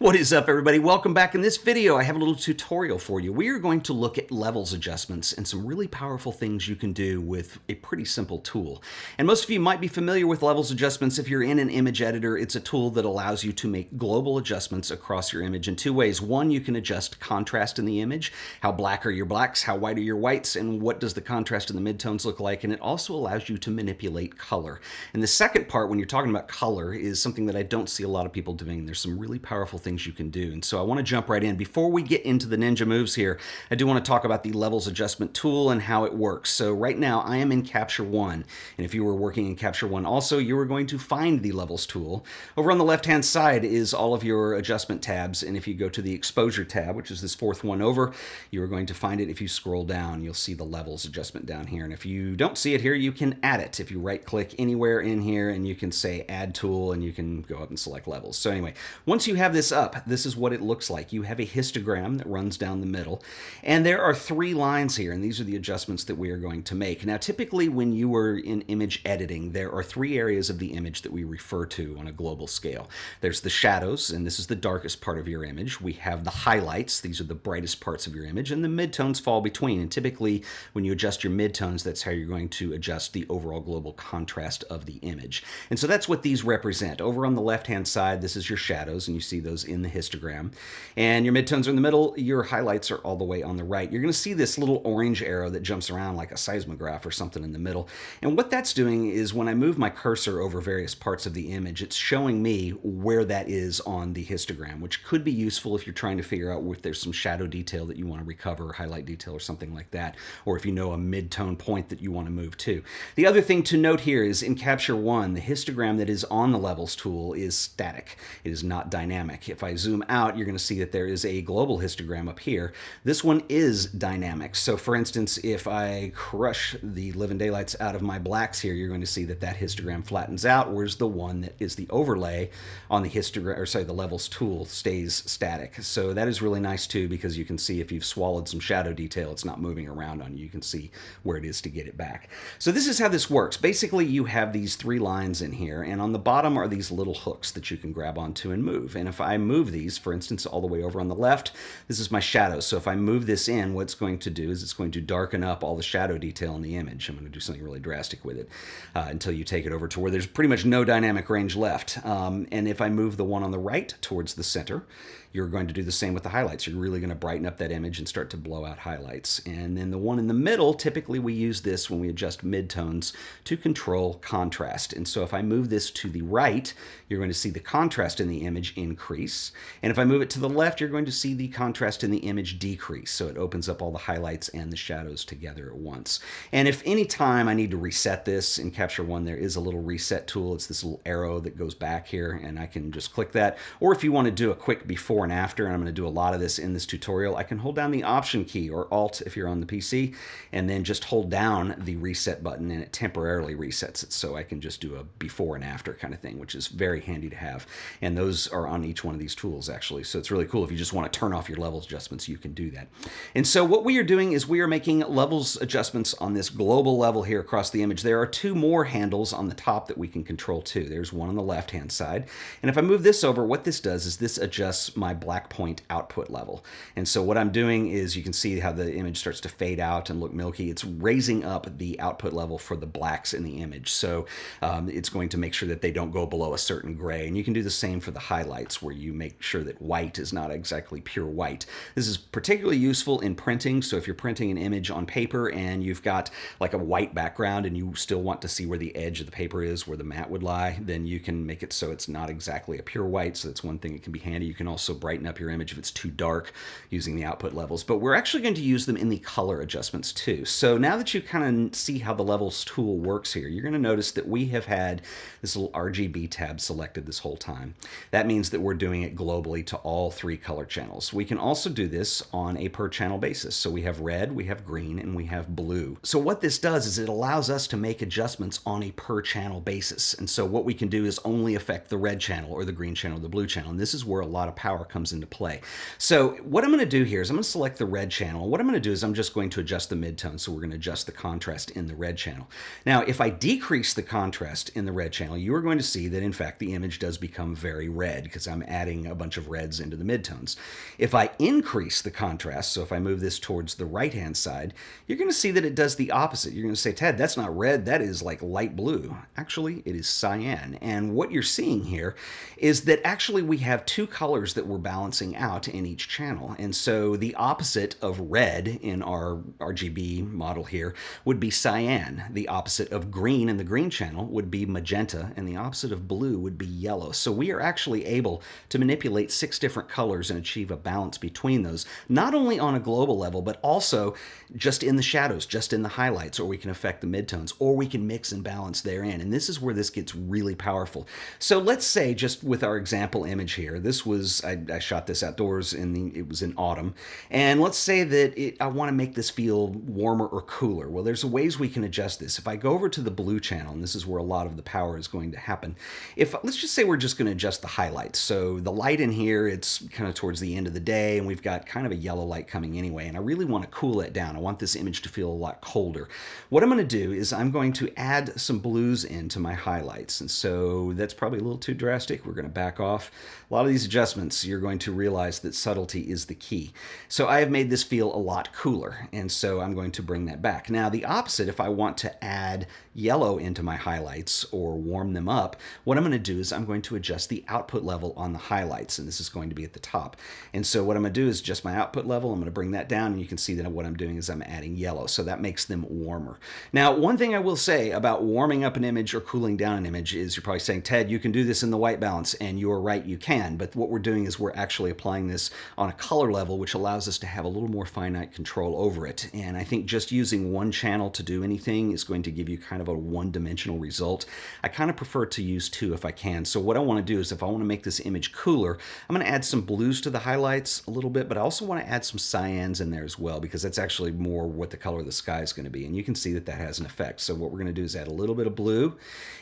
What is up, everybody? Welcome back. In this video, I have a little tutorial for you. We are going to look at levels adjustments and some really powerful things you can do with a pretty simple tool. And most of you might be familiar with levels adjustments. If you're in an image editor, it's a tool that allows you to make global adjustments across your image in two ways. One, you can adjust contrast in the image. How black are your blacks? How white are your whites? And what does the contrast in the midtones look like? And it also allows you to manipulate color. And the second part, when you're talking about color, is something that I don't see a lot of people doing. There's some really powerful things you can do. And so I want to jump right in. Before we get into the ninja moves here, I do want to talk about the levels adjustment tool and how it works. So right now I am in Capture One. And if you were working in Capture One also, you are going to find the levels tool. Over on the left-hand side is all of your adjustment tabs. And if you go to the exposure tab, which is this fourth one over, you are going to find it. If you scroll down, you'll see the levels adjustment down here. And if you don't see it here, you can add it. If you right click anywhere in here and you can say add tool and you can go up and select levels. So anyway, once you have this up, this is what it looks like. You have a histogram that runs down the middle, and there are three lines here, and these are the adjustments that we are going to make. Now, typically when you are in image editing, there are three areas of the image that we refer to on a global scale. There's the shadows, and this is the darkest part of your image. We have the highlights. These are the brightest parts of your image, and the midtones fall between. And typically when you adjust your midtones, that's how you're going to adjust the overall global contrast of the image. And so that's what these represent. Over on the left-hand side, this is your shadows, and you see those in the histogram. And your midtones are in the middle, your highlights are all the way on the right. You're going to see this little orange arrow that jumps around like a seismograph or something in the middle. And what that's doing is when I move my cursor over various parts of the image, it's showing me where that is on the histogram, which could be useful if you're trying to figure out if there's some shadow detail that you want to recover, highlight detail or something like that, or if you know a mid-tone point that you want to move to. The other thing to note here is in Capture One, the histogram that is on the levels tool is static. It is not dynamic. If I zoom out, you're going to see that there is a global histogram up here. This one is dynamic. So for instance, if I crush the living daylights out of my blacks here, you're going to see that that histogram flattens out, whereas the one that is the overlay on the histogram, or sorry, the levels tool stays static. So that is really nice too, because you can see if you've swallowed some shadow detail, it's not moving around on you. You can see where it is to get it back. So this is how this works. Basically, you have these three lines in here, and on the bottom are these little hooks that you can grab onto and move. And if I move these, for instance, all the way over on the left, this is my shadow. So if I move this in, what it's going to do is it's going to darken up all the shadow detail in the image. I'm going to do something really drastic with it until you take it over to where there's pretty much no dynamic range left. And if I move the one on the right towards the center, you're going to do the same with the highlights. You're really going to brighten up that image and start to blow out highlights. And then the one in the middle, typically we use this when we adjust midtones to control contrast. And so if I move this to the right, you're going to see the contrast in the image increase. And if I move it to the left, you're going to see the contrast in the image decrease. So it opens up all the highlights and the shadows together at once. And if any time I need to reset this in Capture One, there is a little reset tool. It's this little arrow that goes back here, and I can just click that. Or if you want to do a quick before and after, and I'm going to do a lot of this in this tutorial, I can hold down the Option key, or Alt if you're on the PC, and then just hold down the reset button, and it temporarily resets it. So I can just do a before and after kind of thing, which is very handy to have. And those are on each one of these tools, actually. So it's really cool. If you just want to turn off your levels adjustments, you can do that. And so what we are doing is we are making levels adjustments on this global level here across the image. There are two more handles on the top that we can control too. There's one on the left-hand side. And if I move this over, what this does is this adjusts my black point output level. And so what I'm doing is you can see how the image starts to fade out and look milky. It's raising up the output level for the blacks in the image. So it's going to make sure that they don't go below a certain gray. And you can do the same for the highlights, where you make sure that white is not exactly pure white. This is particularly useful in printing. So if you're printing an image on paper and you've got like a white background and you still want to see where the edge of the paper is, where the matte would lie, then you can make it so it's not exactly a pure white. So that's one thing that can be handy. You can also brighten up your image if it's too dark using the output levels. But we're actually going to use them in the color adjustments too. So now that you kind of see how the levels tool works here, you're going to notice that we have had this little RGB tab selected this whole time. That means that we're doing it globally to all three color channels. We can also do this on a per channel basis. So we have red, we have green, and we have blue. So what this does is it allows us to make adjustments on a per channel basis. And so what we can do is only affect the red channel or the green channel or the blue channel. And this is where a lot of power comes into play. So what I'm going to do here is I'm going to select the red channel. What I'm going to do is I'm just going to adjust the midtone. So we're going to adjust the contrast in the red channel. Now, if I decrease the contrast in the red channel, you are going to see that in fact the image does become very red because I'm adding adding a bunch of reds into the midtones. If I increase the contrast, so if I move this towards the right-hand side, you're going to see that it does the opposite. You're going to say, Ted, that's not red, that is like light blue. Actually, it is cyan. And what you're seeing here is that actually we have two colors that we're balancing out in each channel. And so the opposite of red in our RGB model here would be cyan. The opposite of green in the green channel would be magenta, and the opposite of blue would be yellow. So we are actually able to manipulate 6 different colors and achieve a balance between those, not only on a global level, but also just in the shadows, just in the highlights, or we can affect the midtones, or we can mix and balance therein. And this is where this gets really powerful. So let's say, just with our example image here, this was, I shot this outdoors, it was in autumn, and let's say that I want to make this feel warmer or cooler. Well, there's ways we can adjust this. If I go over to the blue channel, and this is where a lot of the power is going to happen, let's just say we're just going to adjust the highlights. So the light in here, it's kind of towards the end of the day, and we've got kind of a yellow light coming anyway, and I really want to cool it down. I want this image to feel a lot colder. What I'm going to do is I'm going to add some blues into my highlights, and so that's probably a little too drastic. We're going to back off. A lot of these adjustments, you're going to realize that subtlety is the key. So I have made this feel a lot cooler, and so I'm going to bring that back. Now the opposite, if I want to add yellow into my highlights or warm them up, what I'm going to do is I'm going to adjust the output level on the highlights, and this is going to be at the top. And so what I'm going to do is just my output level, I'm going to bring that down, and you can see that what I'm doing is I'm adding yellow, so that makes them warmer. Now, one thing I will say about warming up an image or cooling down an image is you're probably saying, Ted, you can do this in the white balance, and you're right, you can, but what we're doing is we're actually applying this on a color level, which allows us to have a little more finite control over it. And I think just using one channel to do anything is going to give you kind of a one-dimensional result. I kind of prefer to use 2 if I can. So what I want to do is, if I want to make this image cooler, I'm going to add some blues to the highlights a little bit, but I also want to add some cyans in there as well, because that's actually more what the color of the sky is going to be. And you can see that that has an effect. So what we're going to do is add a little bit of blue.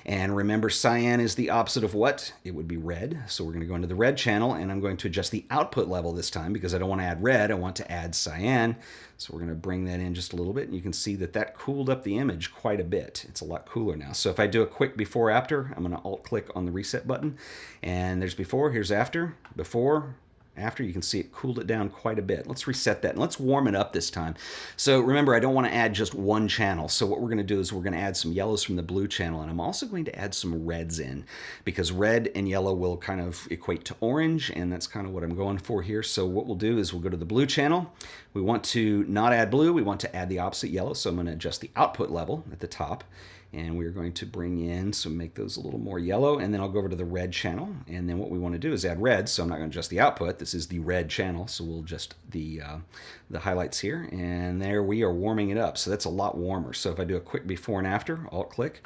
And remember, cyan is the opposite of what? It would be red. So we're going to go into the red channel, and I'm going to adjust the output level this time because I don't want to add red. I want to add cyan. So we're going to bring that in just a little bit, and you can see that that cooled up the image quite a bit. It's a lot cooler now. So if I do a quick before after, I'm going to alt click on the reset button, and there's before, here's after, before, after. You can see it cooled it down quite a bit. Let's reset that and let's warm it up this time. So remember, I don't want to add just one channel. So what we're going to do is we're going to add some yellows from the blue channel, and I'm also going to add some reds in, because red and yellow will kind of equate to orange, and that's kind of what I'm going for here. So what we'll do is we'll go to the blue channel. We want to not add blue, we want to add the opposite yellow. So I'm going to adjust the output level at the top, and we're going to bring in, so make those a little more yellow, and then I'll go over to the red channel, and then what we want to do is add red. So I'm not going to adjust the output. This is the red channel, so we'll adjust the highlights here, and there we are warming it up. So that's a lot warmer. So if I do a quick before and after, alt click,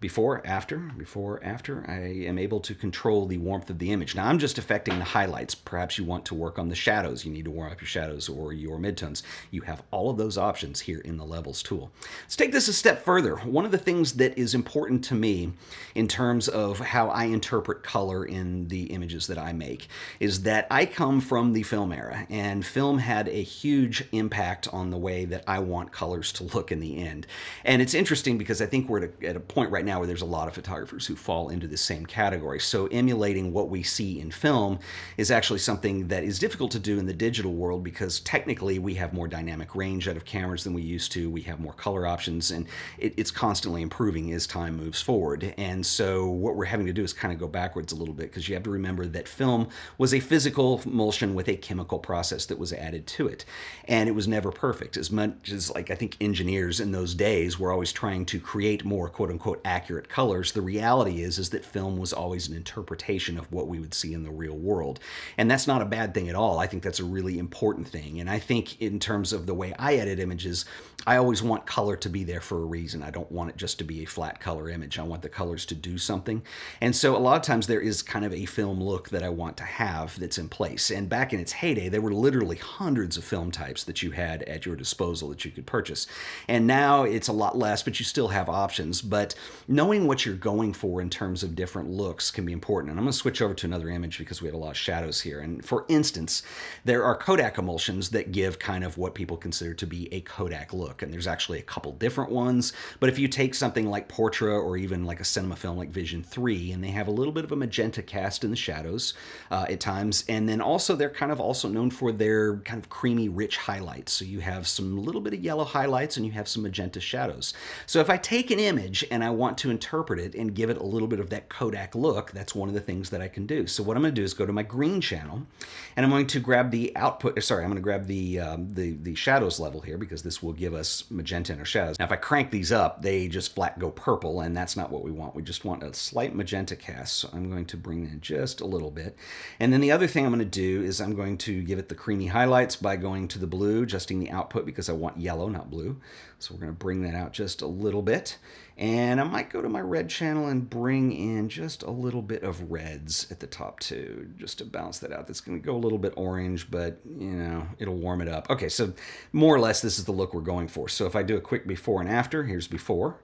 before, after, I am able to control the warmth of the image. Now I'm just affecting the highlights. Perhaps you want to work on the shadows. You need to warm up your shadows or your midtones. You have all of those options here in the Levels tool. Let's take this a step further. One of the things that is important to me in terms of how I interpret color in the images that I make is that I come from the film era, and film had a huge impact on the way that I want colors to look in the end. And it's interesting because I think we're at a point right now where there's a lot of photographers who fall into the same category. So emulating what we see in film is actually something that is difficult to do in the digital world, because technically we have more dynamic range out of cameras than we used to. We have more color options, and it's constantly improving as time moves forward. And so what we're having to do is kind of go backwards a little bit, because you have to remember that film was a physical emulsion with a chemical process that was added to it. And it was never perfect. As much as, like, I think engineers in those days were always trying to create more quote-unquote accurate colors, the reality is that film was always an interpretation of what we would see in the real world. And that's not a bad thing at all. I think that's a really important thing. And I think in terms of the way I edit images, I always want color to be there for a reason. I don't want it just to be a flat color image. I want the colors to do something. And so a lot of times there is kind of a film look that I want to have that's in place. And back in its heyday, there were literally hundreds of film types that you had at your disposal that you could purchase. And now it's a lot less, but you still have options. But knowing what you're going for in terms of different looks can be important. And I'm going to switch over to another image because we have a lot of shadows here. And for instance, there are Kodak emulsions that give kind of what people consider to be a Kodak look. And there's actually a couple different ones. But if you take something like Portra or even like a cinema film like Vision 3, and they have a little bit of a magenta cast in the shadows at times. And then also they're kind of also known for their kind of creamy, rich highlights. So you have some little bit of yellow highlights and you have some magenta shadows. So if I take an image and I want to interpret it and give it a little bit of that Kodak look, that's one of the things that I can do. So what I'm going to do is go to my green channel, and I'm going to grab the output, sorry, I'm going to grab the shadows level here, because this will give us magenta in our shadows. Now if I crank these up, they just flat go purple, and that's not what we want. We just want a slight magenta cast. So I'm going to bring in just a little bit. And then the other thing I'm going to do is I'm going to give it the creamy highlights by going to the blue, adjusting the output because I want yellow, not blue. So we're going to bring that out just a little bit. And I might go to my red channel and bring in just a little bit of reds at the top too, just to balance that out. That's going to go a little bit orange, but you know, it'll warm it up. Okay, so more or less this is the look we're going for. So if I do a quick before and after, here's before.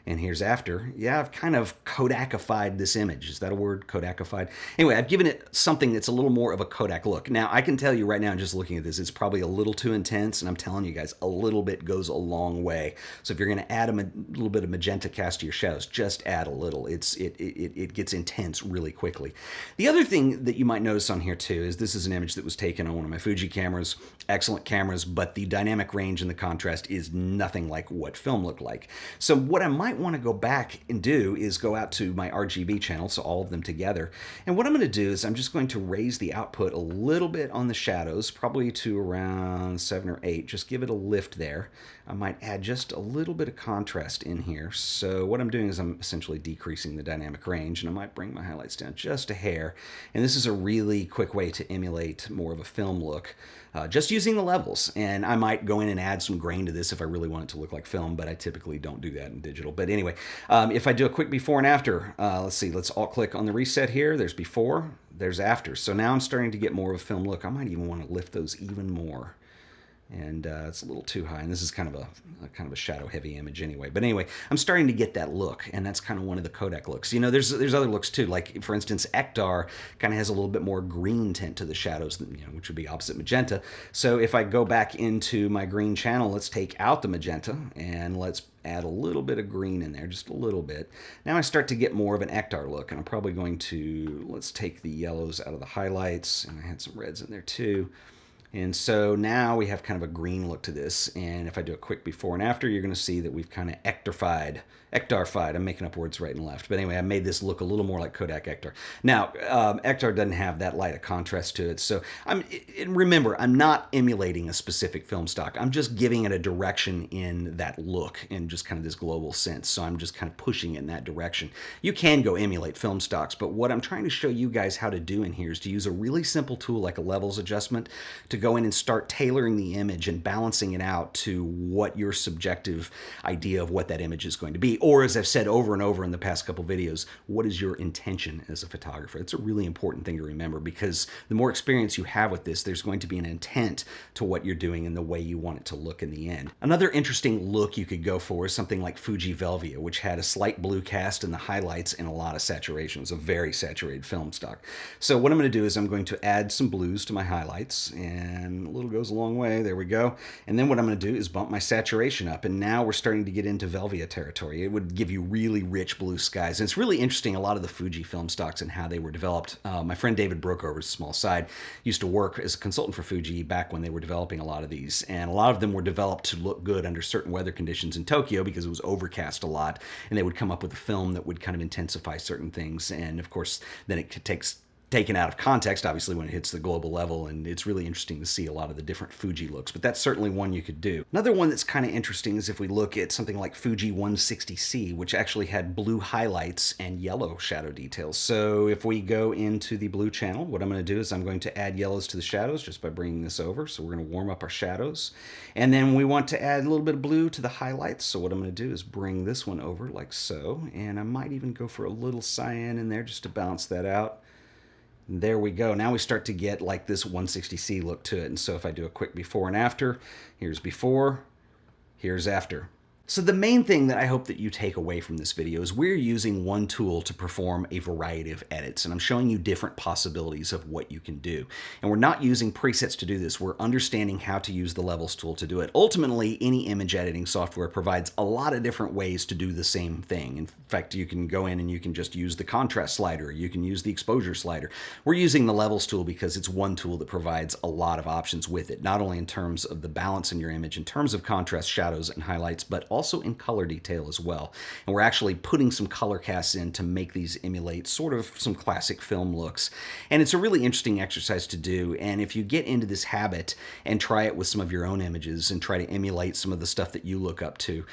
And here's after. Yeah, I've kind of Kodakified this image. Is that a word? Kodakified? Anyway, I've given it something that's a little more of a Kodak look. Now, I can tell you right now, just looking at this, it's probably a little too intense, and I'm telling you guys, a little bit goes a long way. So if you're going to add a little bit of magenta cast to your shadows, just add a little. It gets intense really quickly. The other thing that you might notice on here too is this is an image that was taken on one of my Fuji cameras. Excellent cameras, but the dynamic range and the contrast is nothing like what film looked like. So what I might want to go back and do is go out to my RGB channel, so all of them together. And what I'm going to do is I'm just going to raise the output a little bit on the shadows, probably to around 7 or 8. Just give it a lift there. I might add just a little bit of contrast in here. So what I'm doing is I'm essentially decreasing the dynamic range, and I might bring my highlights down just a hair. And this is a really quick way to emulate more of a film look, just using the levels. And I might go in and add some grain to this if I really want it to look like film, but I typically don't do that in digital. But anyway, if I do a quick before and after, let's see, let's alt click on the reset here. There's before, there's after. So now I'm starting to get more of a film look. I might even want to lift those even more. And it's a little too high, and this is kind of a shadow heavy image anyway. But anyway, I'm starting to get that look, and that's kind of one of the Kodak looks. You know, there's other looks too. Like for instance, Ektar kind of has a little bit more green tint to the shadows, you know, which would be opposite magenta. So if I go back into my green channel, let's take out the magenta and let's add a little bit of green in there, just a little bit. Now I start to get more of an Ektar look, and I'm probably going to, let's take the yellows out of the highlights, and I had some reds in there too. And so now we have kind of a green look to this. And if I do a quick before and after, you're going to see that we've kind of Ektarfied. I'm making up words right and left. But anyway, I made this look a little more like Kodak Ektar. Now, Ektar doesn't have that light of contrast to it. So remember, I'm not emulating a specific film stock. I'm just giving it a direction in that look in just kind of this global sense. So I'm just kind of pushing it in that direction. You can go emulate film stocks, but what I'm trying to show you guys how to do in here is to use a really simple tool like a levels adjustment to go in and start tailoring the image and balancing it out to what your subjective idea of what that image is going to be. Or as I've said over and over in the past couple videos, what is your intention as a photographer? It's a really important thing to remember, because the more experience you have with this, there's going to be an intent to what you're doing and the way you want it to look in the end. Another interesting look you could go for is something like Fuji Veliva, which had a slight blue cast in the highlights and a lot of saturation. It was a very saturated film stock. So what I'm going to do is I'm going to add some blues to my highlights, and a little goes a long way. There we go. And then what I'm going to do is bump my saturation up, and now we're starting to get into Veliva territory. It would give you really rich blue skies. And it's really interesting, a lot of the Fuji film stocks and how they were developed. My friend David Brookover's small side used to work as a consultant for Fuji back when they were developing a lot of these. And a lot of them were developed to look good under certain weather conditions in Tokyo because it was overcast a lot. And they would come up with a film that would kind of intensify certain things. And of course, then it takes taken out of context, obviously, when it hits the global level, and it's really interesting to see a lot of the different Fuji looks, but that's certainly one you could do. Another one that's kind of interesting is if we look at something like Fuji 160C, which actually had blue highlights and yellow shadow details. So if we go into the blue channel, what I'm going to do is I'm going to add yellows to the shadows just by bringing this over. So we're going to warm up our shadows, and then we want to add a little bit of blue to the highlights. So what I'm going to do is bring this one over like so, and I might even go for a little cyan in there just to balance that out. There we go. Now we start to get like this 160C look to it. And so if I do a quick before and after, here's before, here's after. So the main thing that I hope that you take away from this video is we're using one tool to perform a variety of edits, and I'm showing you different possibilities of what you can do. And we're not using presets to do this, we're understanding how to use the levels tool to do it. Ultimately, any image editing software provides a lot of different ways to do the same thing. In fact, you can go in and you can just use the contrast slider, you can use the exposure slider. We're using the levels tool because it's one tool that provides a lot of options with it, not only in terms of the balance in your image, in terms of contrast, shadows, and highlights, but also in color detail as well. And we're actually putting some color casts in to make these emulate sort of some classic film looks. And it's a really interesting exercise to do. And if you get into this habit and try it with some of your own images and try to emulate some of the stuff that you look up to,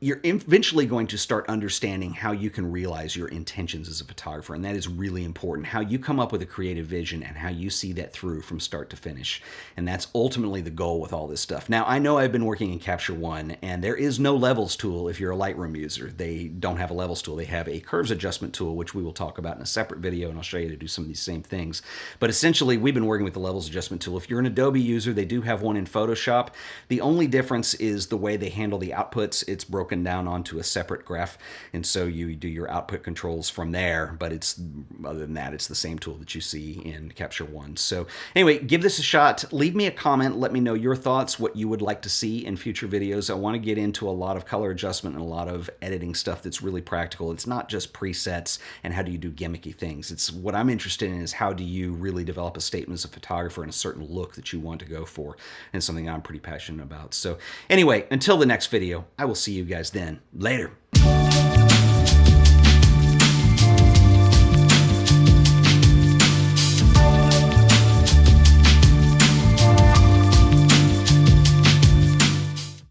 you're eventually going to start understanding how you can realize your intentions as a photographer, and that is really important. How you come up with a creative vision and how you see that through from start to finish. And that's ultimately the goal with all this stuff. Now, I know I've been working in Capture One, and there is no levels tool if you're a Lightroom user. They don't have a levels tool. They have a curves adjustment tool, which we will talk about in a separate video, and I'll show you to do some of these same things. But essentially, we've been working with the levels adjustment tool. If you're an Adobe user, they do have one in Photoshop. The only difference is the way they handle the outputs. It's broken down onto a separate graph, and so you do your output controls from there, but it's, other than that, it's the same tool that you see in Capture One. So anyway, give this a shot. Leave me a comment. Let me know your thoughts, what you would like to see in future videos. I want to get into a lot of color adjustment and a lot of editing stuff that's really practical. It's not just presets and how do you do gimmicky things. It's what I'm interested in is how do you really develop a statement as a photographer and a certain look that you want to go for, and something I'm pretty passionate about. So anyway, until the next video, I will see you guys then. Later.